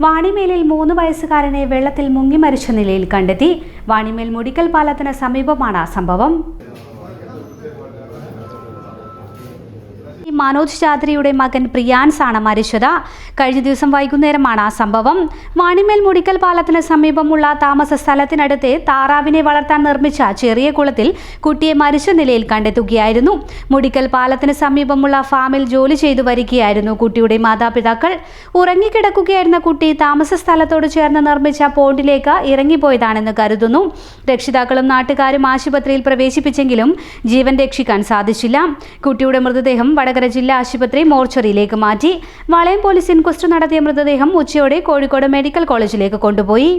വാണിമേലിൽ 3 വയസ്സുകാരനെ വെള്ളത്തിൽ മുങ്ങി മരിച്ച നിലയിൽ കണ്ടെത്തി. വാണിമേൽ മുടിക്കൽ പാലത്തിന് സമീപമാണ് സംഭവം. മനോജ് ചാദ്രിയുടെ മകൻ പ്രിയാൻസ് ആണ് മരിച്ചത്. കഴിഞ്ഞ ദിവസം വൈകുന്നേരമാണ് സംഭവം. വാണിമേൽ മുടിക്കൽ പാലത്തിന് സമീപമുള്ള താമസ സ്ഥലത്തിനടുത്തെ താറാവിനെ വളർത്താൻ നിർമ്മിച്ച ചെറിയ കുളത്തിൽ കുട്ടിയെ മരിച്ച നിലയിൽ കണ്ടെത്തുകയായിരുന്നു. മുടിക്കൽ പാലത്തിന് സമീപമുള്ള ഫാമിൽ ജോലി ചെയ്തു വരികയായിരുന്നു കുട്ടിയുടെ മാതാപിതാക്കൾ. ഉറങ്ങിക്കിടക്കുകയായിരുന്ന കുട്ടി താമസ സ്ഥലത്തോട് ചേർന്ന് നിർമ്മിച്ച പോണ്ടിലേക്ക് ഇറങ്ങിപ്പോയതാണെന്ന് കരുതുന്നു. രക്ഷിതാക്കളും നാട്ടുകാരും ആശുപത്രിയിൽ പ്രവേശിപ്പിച്ചെങ്കിലും ജീവൻ രക്ഷിക്കാൻ സാധിച്ചില്ല. കുട്ടിയുടെ മൃതദേഹം വടകര ജില്ലാ ആശുപത്രി മോർച്ചറിയിലേക്ക് മാറ്റി. വളയം പോലീസ് ഇൻക്വസ്റ്റ് നടത്തിയ മൃതദേഹം ഉച്ചയോടെ കോഴിക്കോട് മെഡിക്കൽ കോളേജിലേക്ക് കൊണ്ടുപോയി.